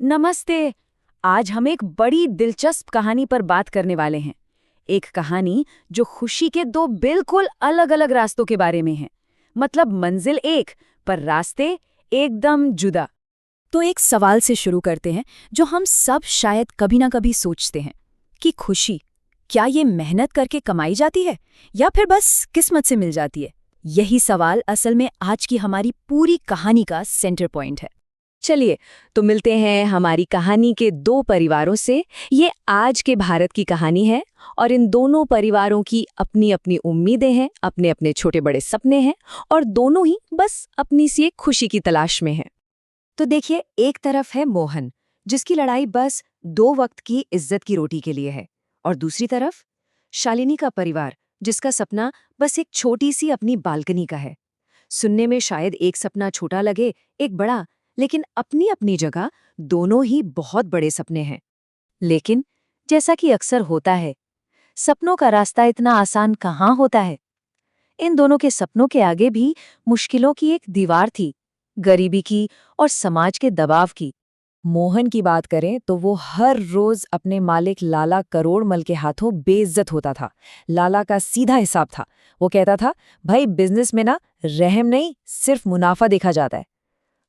नमस्ते। आज हम एक बड़ी दिलचस्प कहानी पर बात करने वाले हैं। एक कहानी जो खुशी के दो बिल्कुल अलग-अलग रास्तों के बारे में है। मतलब मंजिल एक, पर रास्ते एकदम जुदा। तो एक सवाल से शुरू करते हैं जो हम सब शायद कभी ना कभी सोचते हैं कि खुशी क्या ये मेहनत करके कमाई जाती है या फिर बस किस्मत से मिल जाती है। यही सवाल असल में आज की हमारी पूरी कहानी का सेंटर पॉइंट है। चलिए तो मिलते हैं हमारी कहानी के दो परिवारों से। ये आज के भारत की कहानी है और इन दोनों परिवारों की अपनी अपनी उम्मीदें हैं, अपने अपने छोटे बड़े सपने हैं और दोनों ही बस अपनी सी एक खुशी की तलाश में हैं। तो देखिए, एक तरफ है मोहन, जिसकी लड़ाई बस 2 वक्त की इज्जत की रोटी के लिए है, और दूसरी तरफ शालिनी का परिवार, जिसका सपना बस एक छोटी सी अपनी बालकनी का है। सुनने में शायद एक सपना छोटा लगे, एक बड़ा, लेकिन अपनी अपनी जगह दोनों ही बहुत बड़े सपने हैं। लेकिन जैसा कि अक्सर होता है, सपनों का रास्ता इतना आसान कहाँ होता है। इन दोनों के सपनों के आगे भी मुश्किलों की एक दीवार थी, गरीबी की और समाज के दबाव की। मोहन की बात करें तो वो हर रोज अपने मालिक लाला करोड़मल के हाथों बेइज्जत होता था। लाला का सीधा हिसाब था। वो कहता था, भाई बिजनेस में ना रहम नहीं, सिर्फ मुनाफा देखा जाता है।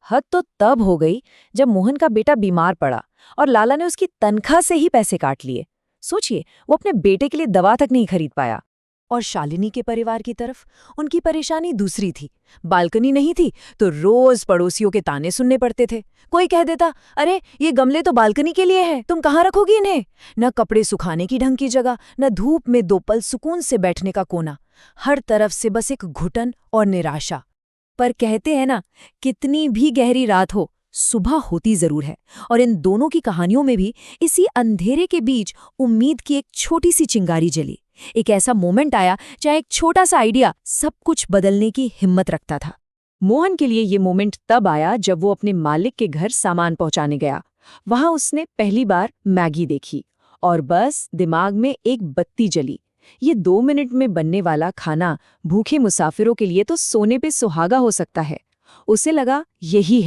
हद तो तब हो गई जब मोहन का बेटा बीमार पड़ा और लाला ने उसकी तनख्वाह से ही पैसे काट लिए। सोचिए, वो अपने बेटे के लिए दवा तक नहीं खरीद पाया। और शालिनी के परिवार की तरफ उनकी परेशानी दूसरी थी। बालकनी नहीं थी तो रोज पड़ोसियों के ताने सुनने पड़ते थे। कोई कह देता, अरे ये गमले तो बालकनी के लिए हैं, तुम कहाँ रखोगी इन्हें। न कपड़े सुखाने की ढंग की जगह, न धूप में 2 पल सुकून से बैठने का कोना। हर तरफ से बस एक घुटन और निराशा। पर कहते हैं ना, कितनी भी गहरी रात हो, सुबह होती जरूर है। और इन दोनों की कहानियों में भी इसी अंधेरे के बीच उम्मीद की एक छोटी सी चिंगारी जली। एक ऐसा मोमेंट आया जहाँ एक छोटा सा आइडिया सब कुछ बदलने की हिम्मत रखता था। मोहन के लिए ये मोमेंट तब आया जब वो अपने मालिक के घर सामान पहुंचाने गया। वहां उसने पहली बार मैगी देखी और बस दिमाग में एक बत्ती जली। ये 2 मिनट में बनने वाला खाना भूखे मुसाफिरों के लिए तो सोने पे सुहागा हो सकता है। उसे लगा, यही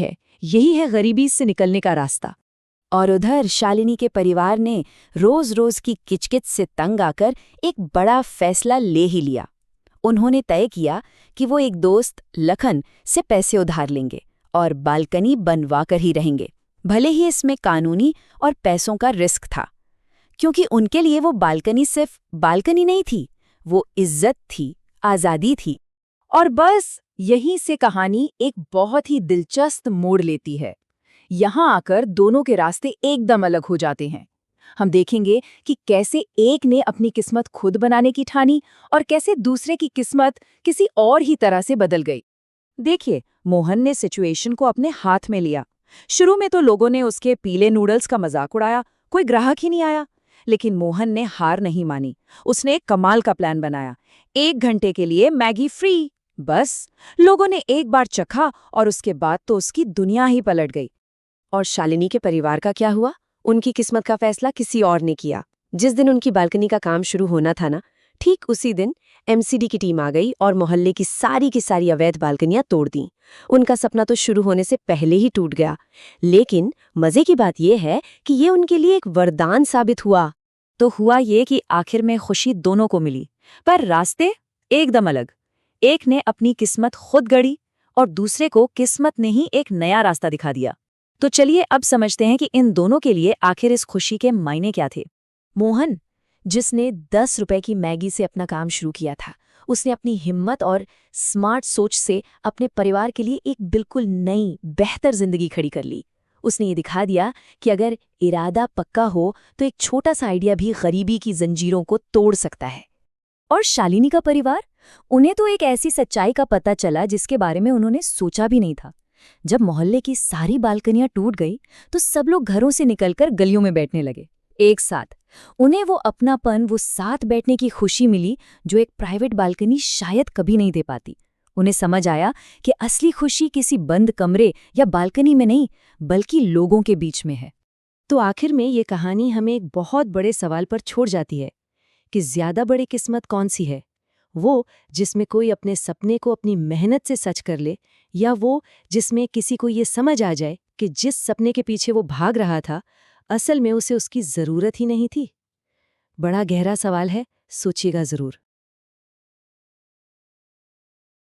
है गरीबी से निकलने का रास्ता। और उधर शालिनी के परिवार ने रोज रोज की किचकिच से तंग आकर एक बड़ा फैसला ले ही लिया। उन्होंने तय किया कि वो एक दोस्त लखन से पैसे उधार लेंगे और बालकनी बनवा कर ही रहेंगे, भले ही इसमें कानूनी और पैसों का रिस्क था। क्योंकि उनके लिए वो बालकनी सिर्फ बालकनी नहीं थी, वो इज्जत थी, आजादी थी। और बस यहीं से कहानी एक बहुत ही दिलचस्प मोड़ लेती है। यहाँ आकर दोनों के रास्ते एकदम अलग हो जाते हैं। हम देखेंगे कि कैसे एक ने अपनी किस्मत खुद बनाने की ठानी और कैसे दूसरे की किस्मत किसी और ही तरह से बदल गई। देखिए, मोहन ने सिचुएशन को अपने हाथ में लिया। शुरू में तो लोगों ने उसके पीले नूडल्स का मजाक उड़ाया, कोई ग्राहक ही नहीं आया। लेकिन मोहन ने हार नहीं मानी। उसने एक कमाल का प्लान बनाया। 1 घंटे के लिए मैगी फ्री। बस लोगों ने एक बार चखा और उसके बाद तो उसकी दुनिया ही पलट गई। और शालिनी के परिवार का क्या हुआ? उनकी किस्मत का फैसला किसी और ने किया। जिस दिन उनकी बालकनी का काम शुरू होना था ना, ठीक उसी दिन एमसीडी की टीम आ गई और मोहल्ले की सारी अवैध बालकनियां तोड़ दी। उनका सपना तो शुरू होने से पहले ही टूट गया। लेकिन मजे की बात यह है कि ये उनके लिए एक वरदान साबित हुआ। तो हुआ ये कि आखिर में खुशी दोनों को मिली, पर रास्ते एकदम अलग। एक ने अपनी किस्मत खुद गढ़ी और दूसरे को किस्मत ने ही एक नया रास्ता दिखा दिया। तो चलिए अब समझते हैं कि इन दोनों के लिए आखिर इस खुशी के मायने क्या थे। मोहन, जिसने 10 रुपए की मैगी से अपना काम शुरू किया था, उसने अपनी हिम्मत और स्मार्ट सोच से अपने परिवार के लिए एक बिल्कुल नई, बेहतर जिंदगी खड़ी कर ली। उसने ये दिखा दिया कि अगर इरादा पक्का हो तो एक छोटा सा आइडिया भी गरीबी की जंजीरों को तोड़ सकता है। और शालिनी का परिवार, उन्हें तो एक ऐसी सच्चाई का पता चला जिसके बारे में उन्होंने सोचा भी नहीं था। जब मोहल्ले की सारी बालकनियां टूट गई तो सब लोग घरों से निकलकर गलियों में बैठने लगे एक साथ। उन्हें वो अपनापन, वो साथ बैठने की खुशी मिली जो एक प्राइवेट बालकनी शायद कभी नहीं दे पाती। उन्हें समझ आया कि असली खुशी किसी बंद कमरे या बालकनी में नहीं, बल्कि लोगों के बीच में है। तो आखिर में ये कहानी हमें एक बहुत बड़े सवाल पर छोड़ जाती है कि ज्यादा बड़ी किस्मत कौन सी है, वो जिसमें कोई अपने सपने को अपनी मेहनत से सच कर ले, या वो जिसमें किसी को ये समझ आ जाए कि जिस सपने के पीछे वो भाग रहा था, असल में उसे उसकी ज़रूरत ही नहीं थी? बड़ा गहरा सवाल है, सोचिएगा ज़रूर।